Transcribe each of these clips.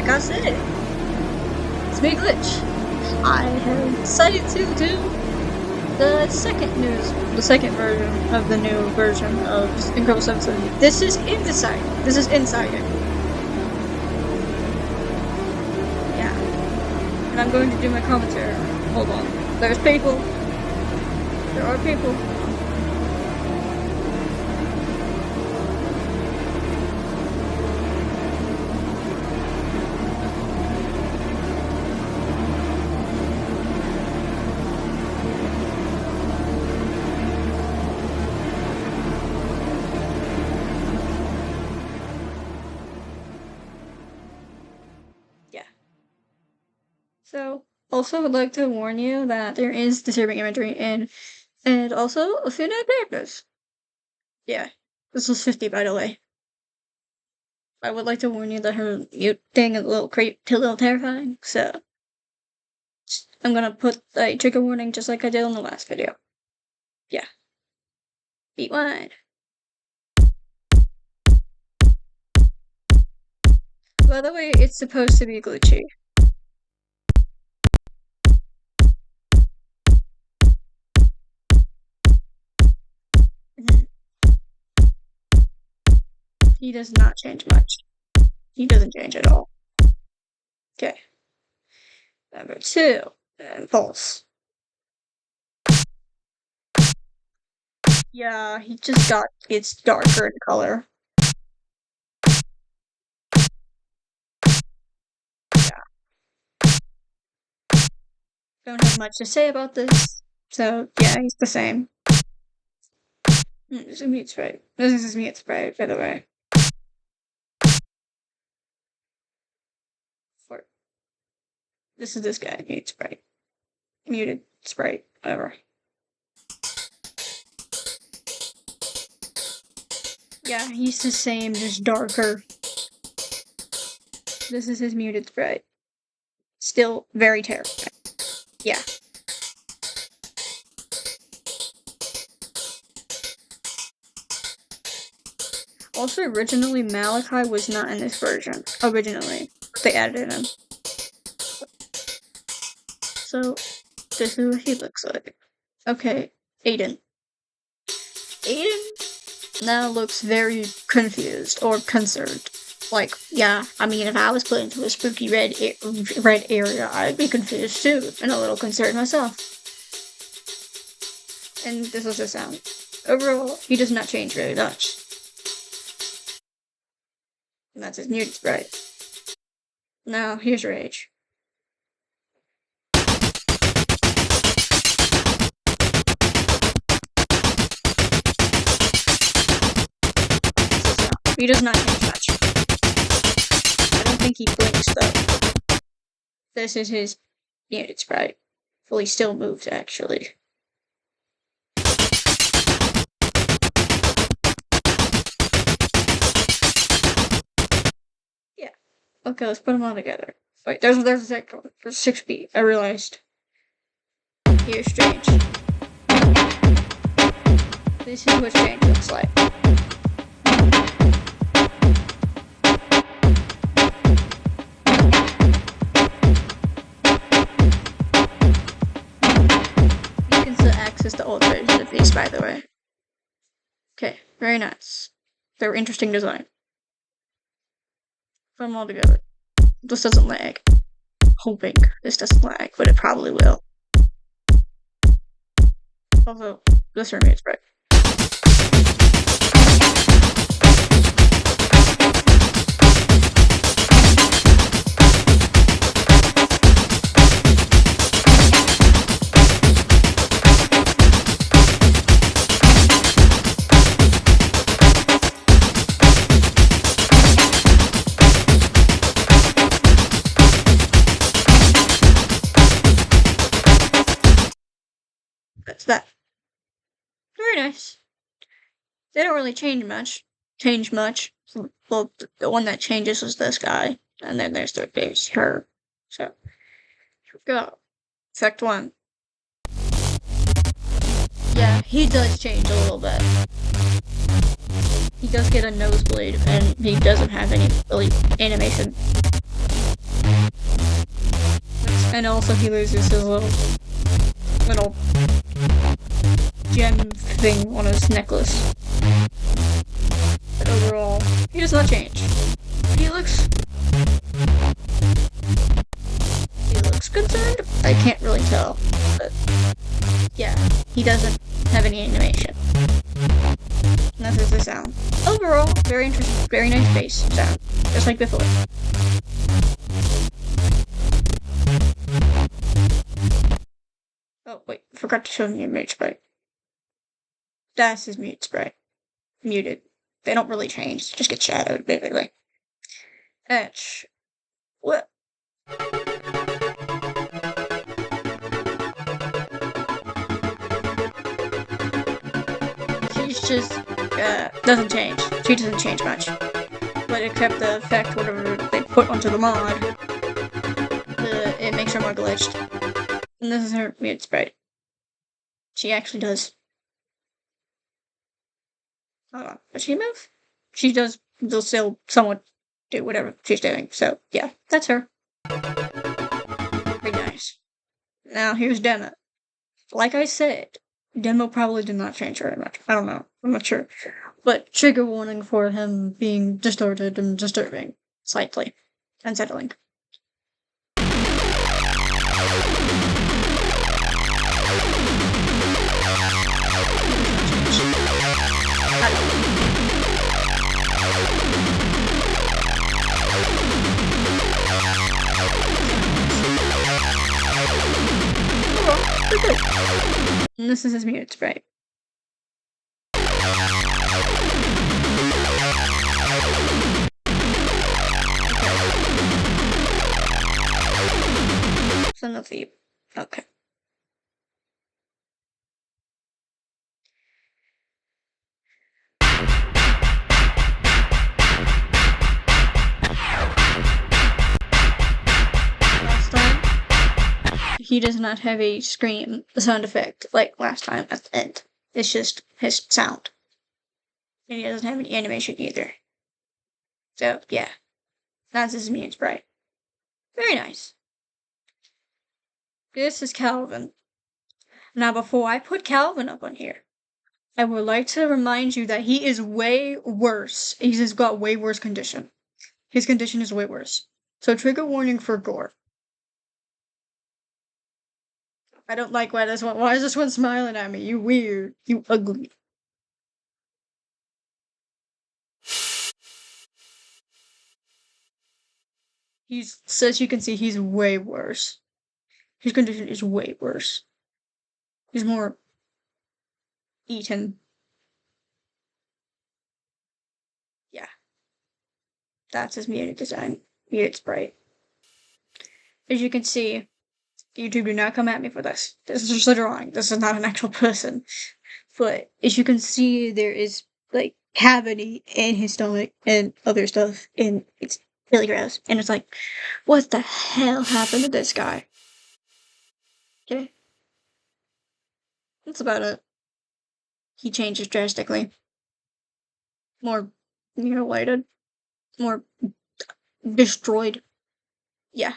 like I said, it's me Glitch. I have decided to do the second version of the new version of Incredible Simpson. This is inciting. Yeah. And I'm going to do my commentary. Hold on. There are people. Yeah. So, also would like to warn you that there is disturbing imagery and also a few new characters. Yeah. This was 50, by the way. I would like to warn you that her mute thing is a little terrifying, so I'm gonna put a trigger warning just like I did on the last video. Yeah. Beat wide. By the way, it's supposed to be glitchy. He does not change much. He doesn't change at all. Okay. Number 2. Pulse. Yeah, he just it's darker in color. Yeah. Don't have much to say about this. So, yeah, he's the same. This is mute sprite. This is his mute sprite, by the way. This is this guy, mute sprite. Muted sprite, whatever. Yeah, he's the same, just darker. This is his muted sprite. Still very terrifying. Yeah. Also, originally, Malachi was not in this version. Originally. They added him. So, this is what he looks like. Okay, Aiden. Aiden now looks very confused or concerned. Like, yeah, I mean, if I was put into a spooky red area, I'd be confused too, and a little concerned myself. And this was the sound. Overall, he does not change very much. And that's his muted sprite. Now, here's Rage. He does not change much. I don't think he blinks, though. This is his muted sprite. Fully still moves, actually. Yeah. Okay, let's put them all together. Wait, there's a second one. There's 6 feet. I realized. Here's Strange. This is what Strange looks like. You can still access the old version of these, by the way. Okay, very nice. They're interesting design. Put them all together. This doesn't lag. Hoping this doesn't lag, but it probably will. Also, this remains right. That's that. Very nice. They don't really change much. Well, the one that changes was this guy, and then there's her. So, here we go. Effect 1. Yeah, he does change a little bit. He does get a nosebleed, and he doesn't have any really animation. And also he loses his little gem thing on his necklace. But overall, he does not change. He looks concerned. I can't really tell, but yeah, he doesn't have any animation. And this is the sound. Overall, very interesting, very nice bass sound, just like before. Oh wait, forgot to show you mute sprite. That's his mute sprite. Muted. They don't really change, just get shadowed, basically. Etch. What? She's just, doesn't change. She doesn't change much. But except the effect, whatever they put onto the mod, it makes her more glitched. And this is her mute sprite. She actually does. Hold on. Does she move? She does. They'll still somewhat do whatever she's doing. So, yeah, that's her. Very nice. Now, here's Demo. Like I said, Demo probably did not change very much. I don't know. I'm not sure. But trigger warning for him being distorted and disturbing. Slightly. Unsettling. Pretty good. And this is his mute sprite. Son of the. Okay. Last time, he does not have a scream sound effect like last time at the end. It's just his sound. And he doesn't have any animation either. So, yeah. That's his mute sprite. Very nice. This is Calvin. Now, before I put Calvin up on here, I would like to remind you that he is way worse. He's got way worse condition. His condition is way worse. So, trigger warning for gore. I don't like why this one. Why is this one smiling at me? You weird. You ugly. So as you can see, he's way worse. His condition is way worse. He's more eaten. Yeah. That's his muted design. Muted sprite. As you can see, YouTube, do not come at me for this. This is just a drawing. This is not an actual person. But as you can see, there is, like, cavity in his stomach and other stuff. And it's really gross. And it's like, what the hell happened to this guy? Okay. That's about it. He changes drastically. More mutilated. More destroyed. Yeah.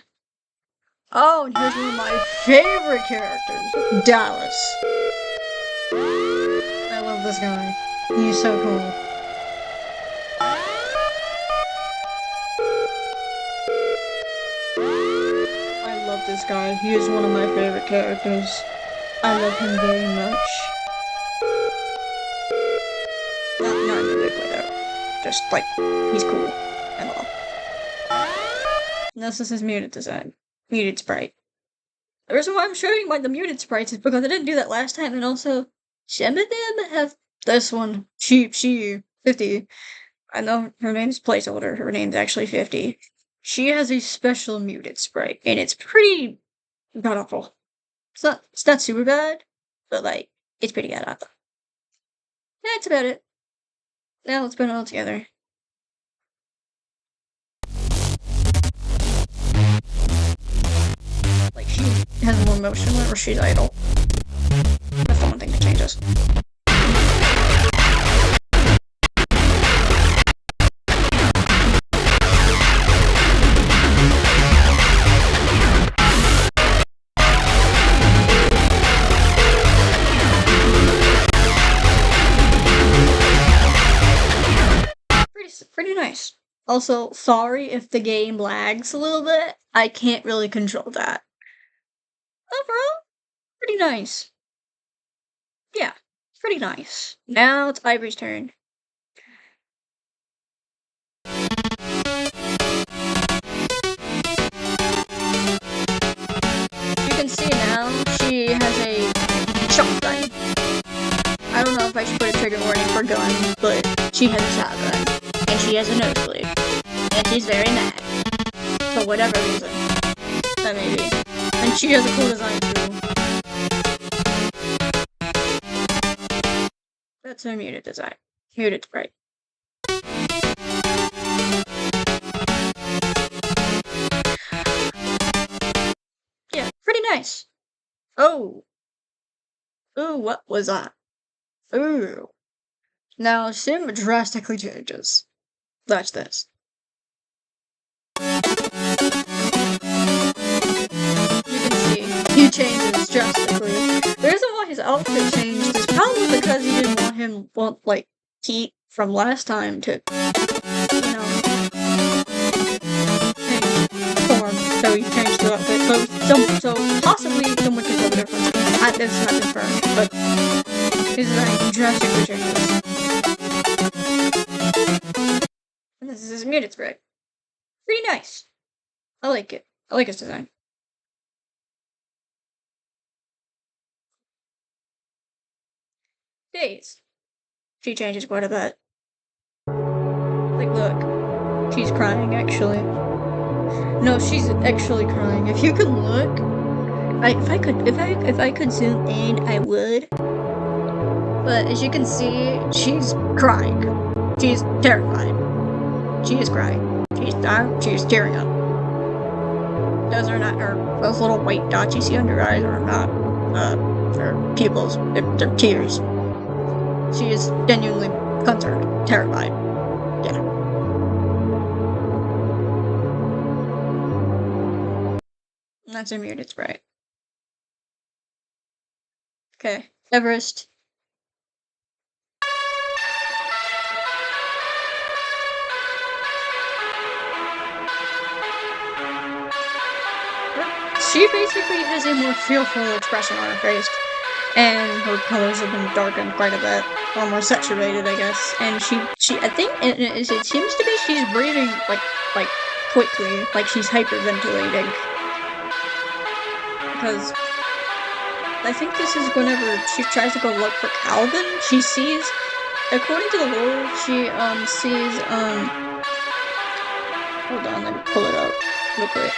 Oh, and here's one of my favorite characters, Dallas. I love this guy. He's so cool. I love this guy. He is one of my favorite characters. I love him very much. Not in a good way though. Just like, he's cool and all. And this is his muted design. Muted sprite. The reason why I'm showing like the muted sprites is because I didn't do that last time, and also some of them have this one. She 50. I know her name's placeholder. Her name's actually 50. She has a special muted sprite, and it's pretty god awful. It's not super bad, but like it's pretty god awful. That's about it. Now let's put it all together. Like, she has more motion whenever she's idle. That's the one thing that changes. pretty nice. Also, sorry if the game lags a little bit. I can't really control that. Overall, pretty nice. Yeah, pretty nice. Now it's Ivory's turn. You can see now she has a shotgun. I don't know if I should put a trigger warning for gun, but she has a shotgun. And she has a nosebleed. And she's very mad. For whatever reason. That may be. And she has a cool design too. That's her muted design. Muted sprite. Yeah, pretty nice. Oh. Ooh, what was that? Ooh. Now, Sim drastically changes. Watch this. You can see, he changes drastically. The reason why his outfit changed is probably because he didn't want like, heat from last time to, you know, change form. So he changed the outfit. So possibly someone can tell the difference. This is not confirmed, but his design drastically changes. And this is his muted spread. Pretty nice. I like it. I like his design. Days. She changes quite a bit. Like, look. She's crying, actually. No, she's actually crying. If you can look, if I could zoom in, I would. But as you can see, she's crying. She's terrified. She is crying. She's tearing up. Those little white dots you see under her eyes are not, her pupils. They're tears. She is genuinely concerned, terrified. Yeah. And that's her muted sprite. Okay, Everest. She basically has a more fearful expression on her face, and her colors have been darkened quite a bit, or more saturated, I guess. And I think it seems to be she's breathing like quickly, like she's hyperventilating. Because I think this is whenever she tries to go look for Calvin, she sees, according to the lore, she sees hold on, let me pull it up real quick.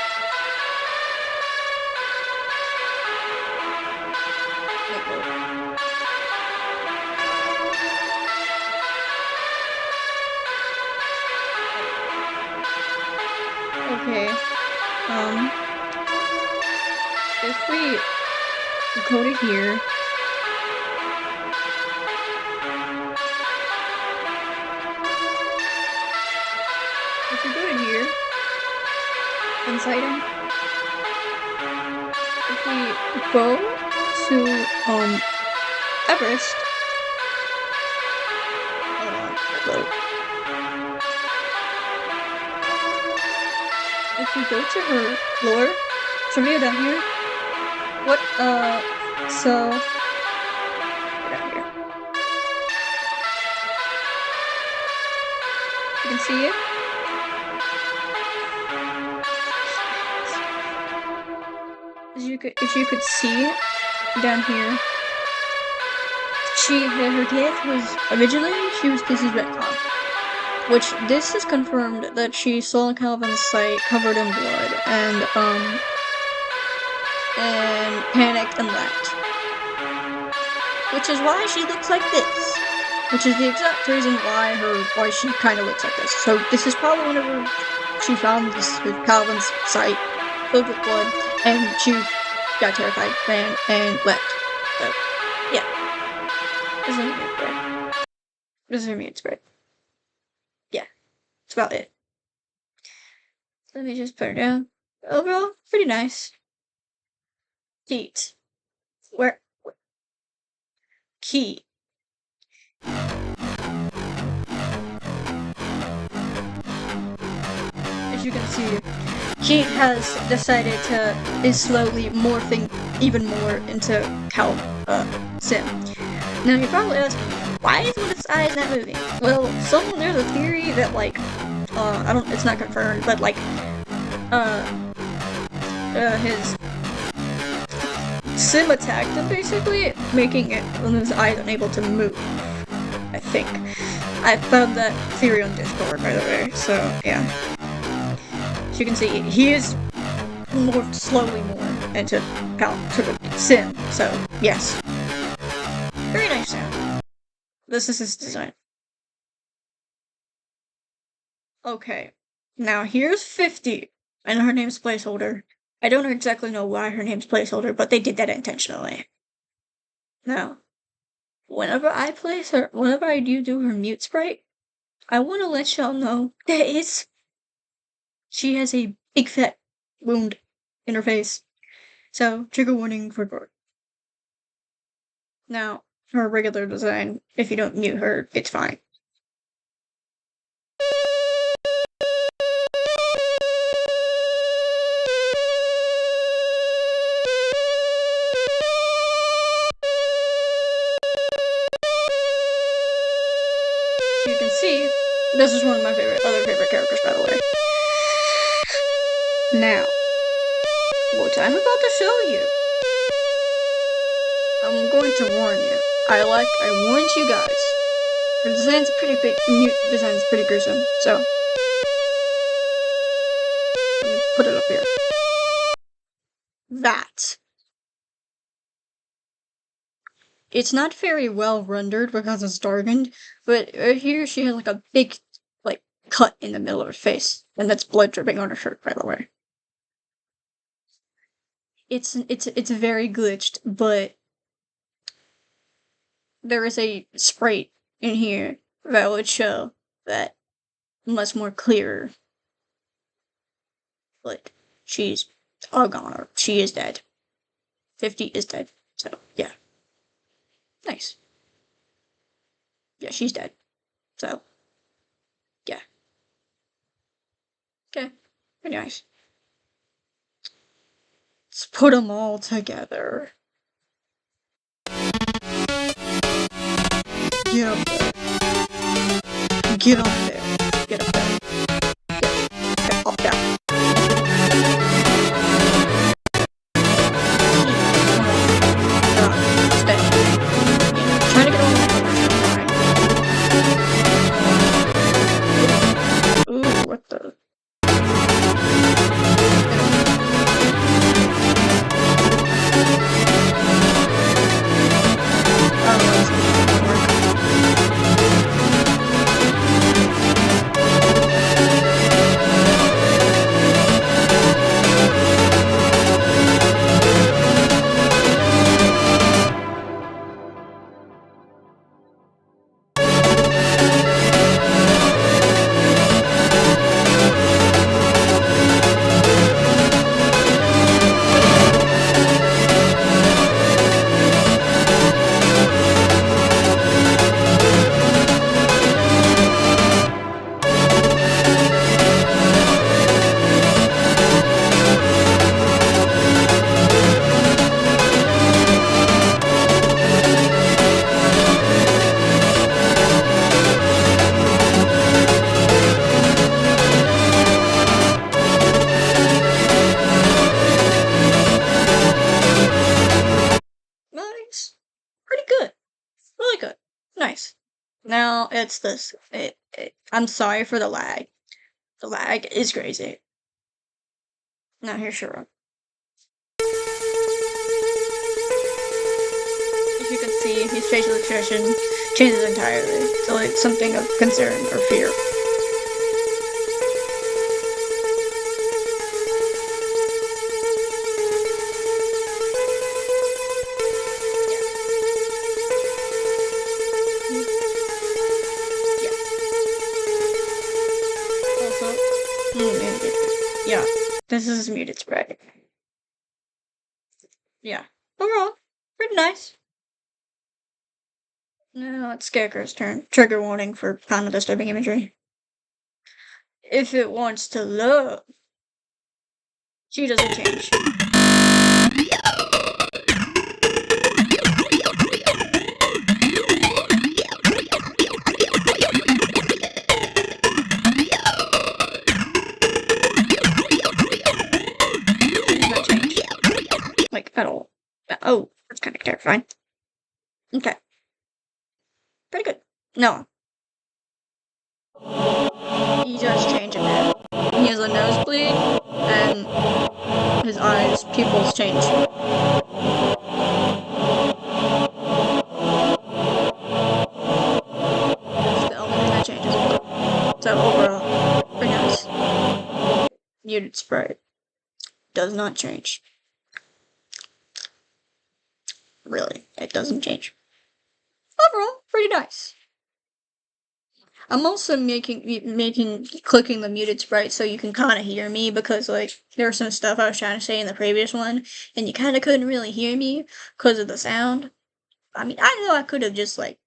Okay, if we go to here, inciting, if we go to, Everest, hold on, reload. If we go to her lore, trivia down here, what, so, down here. You can see it? If you could see it down here, her death was, originally, this is retcon. Which, this is confirmed that she saw Calvin's sight covered in blood, and panicked and left. Which is why she looks like this. Which is the exact reason why she kinda looks like this. So this is probably whenever she found this with Calvin's sight filled with blood, and she got terrified, ran, and left. So, yeah. This is her mute spread. This is her mute spread. Yeah. That's about it. Let me just put her down. Overall, pretty nice. Feet. Where? Key. you can see, he has decided to is slowly morphing even more into Sim. Now you're probably asking, why is one of his eyes not moving? Well, there's a theory that like, I don't, it's not confirmed, but like, uh, his Sim attacked him basically, making one of his eyes unable to move. I think. I found that theory on Discord, by the way, so yeah. As you can see, he is morphed slowly more into Sim, so yes. Very nice sound. This is his design. Okay. Now here's 50, and her name's placeholder. I don't exactly know why her name's placeholder, but they did that intentionally. Now, whenever I do her mute sprite, I want to let y'all know that she has a big fat wound in her face. So, trigger warning for gore. Now, her regular design, if you don't mute her, it's fine. So you can see, this is one of my other favorite characters, by the way. Now, what I'm about to show you, I'm going to warn you. I warned you guys. Her design's pretty big, mute design's pretty gruesome, so let me put it up here. That. It's not very well rendered because it's darkened, but right here she has like a big, like, cut in the middle of her face, and that's blood dripping on her shirt, by the way. It's very glitched, but there is a sprite in here that would show that much more clearer. Like, she's all gone. She is dead. 50 is dead. So, yeah. Nice. Yeah, she's dead. So, yeah. Okay. Very nice. Let's put them all together. Get up there. Get up there. Get up there. Get up there. Stay. Trying to get on the Ooh, what the? Nice. Pretty good. Really good. Nice. Now it's this. I'm sorry for the lag. The lag is crazy. Now here's Shiro. As you can see, his facial expression changes entirely to like something of concern or fear. Yeah, this is muted spread. Yeah, overall, pretty nice. Now it's Scarecrow's turn. Trigger warning for kind of disturbing imagery. If it wants to love, she doesn't change. She does not change. Like, at all. Oh, that's kind of terrifying. Okay. Pretty good. No. He does change a bit. He has a nosebleed, and his eyes, pupils change. That's the only thing that changes. So overall, pretty nice. Muted sprite does not change. Really, it doesn't change. Overall, pretty nice. I'm also clicking the muted sprite so you can kind of hear me, because like there's some stuff I was trying to say in the previous one and you kind of couldn't really hear me because of the sound. I mean, I know I could have just like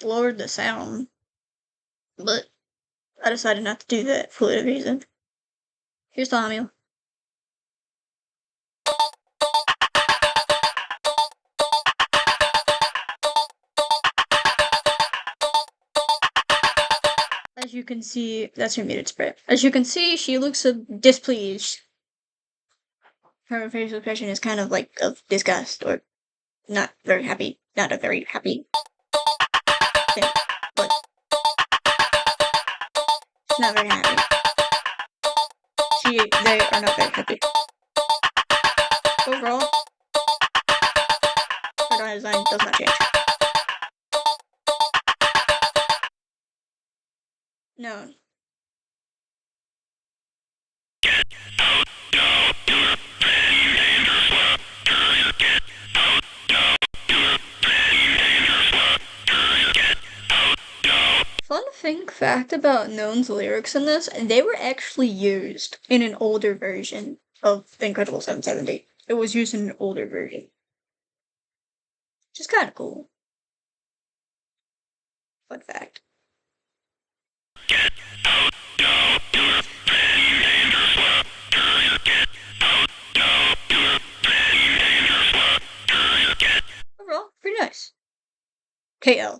lowered the sound, but I decided not to do that for whatever reason. Here's Tommy. As you can see, that's her muted sprite. As you can see, she looks displeased. Her facial expression is kind of like of disgust or not very happy. Not a very happy thing, but she's not very happy. They are not very happy. Overall, her design does not change. No. Fun fact about Known's lyrics in this, they were actually used in an older version of Incredible 770. It was used in an older version. Which is kind of cool. Fun fact. Overall, pretty nice. KL.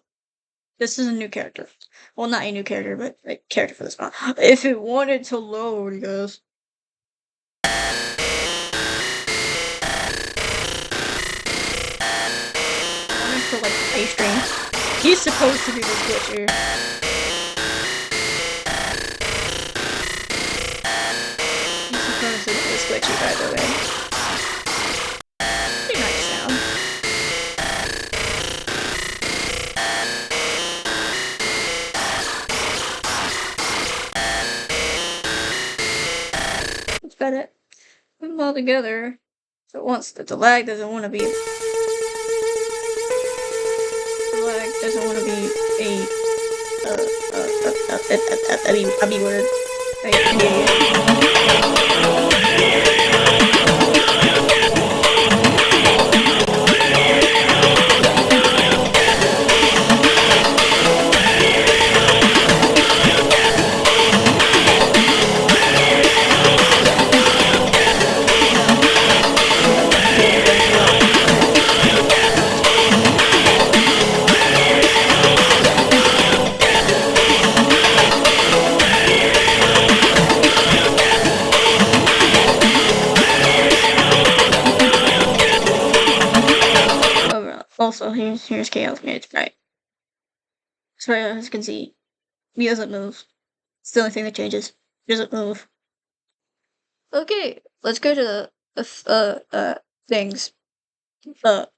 This is a new character. Well, not a new character, but a character for this mod. If it wanted to load, guys. For like a stream. He's supposed to be this glitcher. He's supposed to be this glitchy, by the way. Pretty nice sound. Let's bet it. Put them all together. So once the lag doesn't want to be. The lag doesn't want to be a B word. An idiot. Also, here's Chaos Mage, right? So as you can see, he doesn't move. It's the only thing that changes. He doesn't move. Okay, let's go to the things. Bonuses.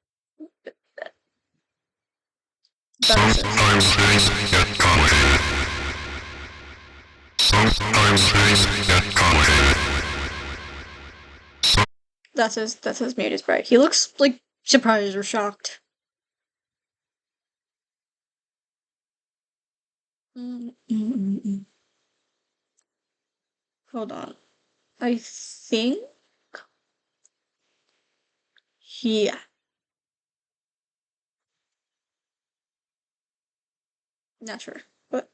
That's his muted sprite. He looks like surprised or shocked. Hold on. I think. Yeah. Not sure. But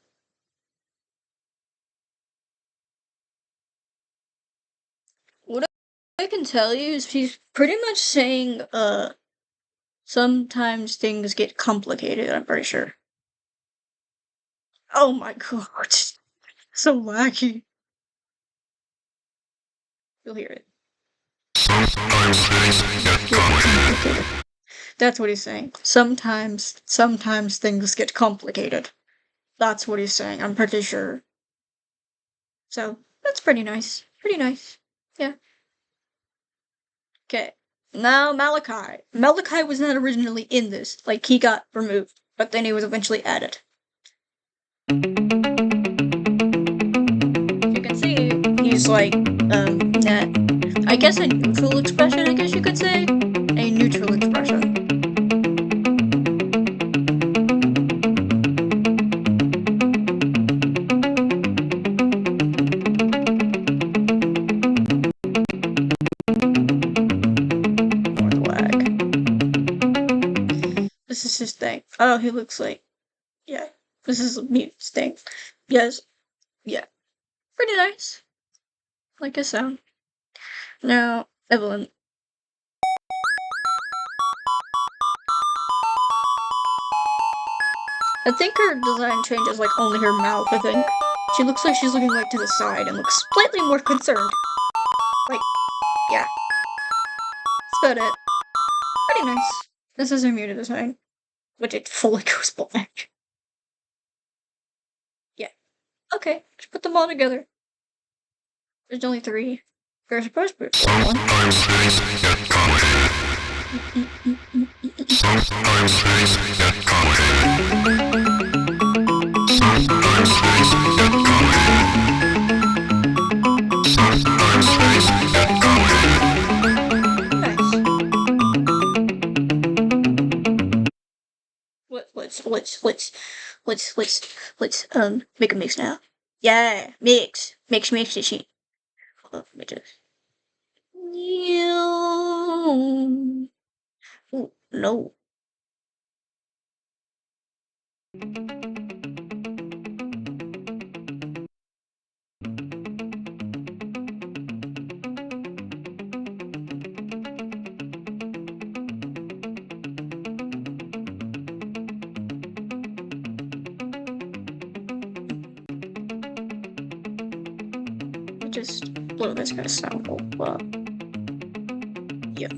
I can tell you is he's pretty much saying, sometimes things get complicated, I'm pretty sure. Oh my god. So laggy. You'll hear it. That's what he's saying. Sometimes things get complicated. That's what he's saying, I'm pretty sure. So, that's pretty nice. Pretty nice. Yeah. Okay. Now Malachi. Malachi was not originally in this. Like, he got removed, but then he was eventually added. You can see he's like, that. I guess a neutral expression, I guess you could say. A neutral expression. More lag. This is his thing. Oh, he looks like. Yeah. This is Mute's thing. Yes. Yeah. Pretty nice. Like his sound. Now, Evelyn. I think her design changes like only her mouth, I think. She looks like she's looking like to the side and looks slightly more concerned. Like, yeah. That's about it. Pretty nice. This is her muted design. Which it fully goes black. Yeah. Okay, let's put them all together. There's only 3. There's supposed to be 1. Let's make a mix now. Yeah, mix the shit. Hold on, let me just. Ooh, no. Just blow this guy's sample up. Yeah.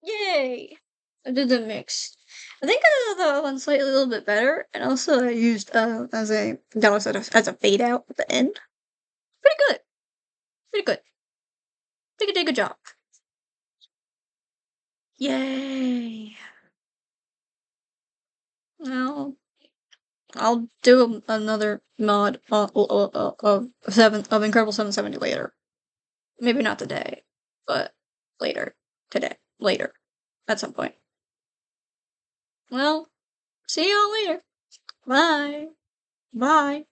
Yay! I did the mix. I think I did that one slightly a little bit better, and also I used as a that was as a fade out at the end. Pretty good. Pretty good. I think I did a good job. Yay! Now I'll do another mod of Incredible 770 later. Maybe not today, but later. Today. Later. At some point. Well, see y'all later. Bye. Bye.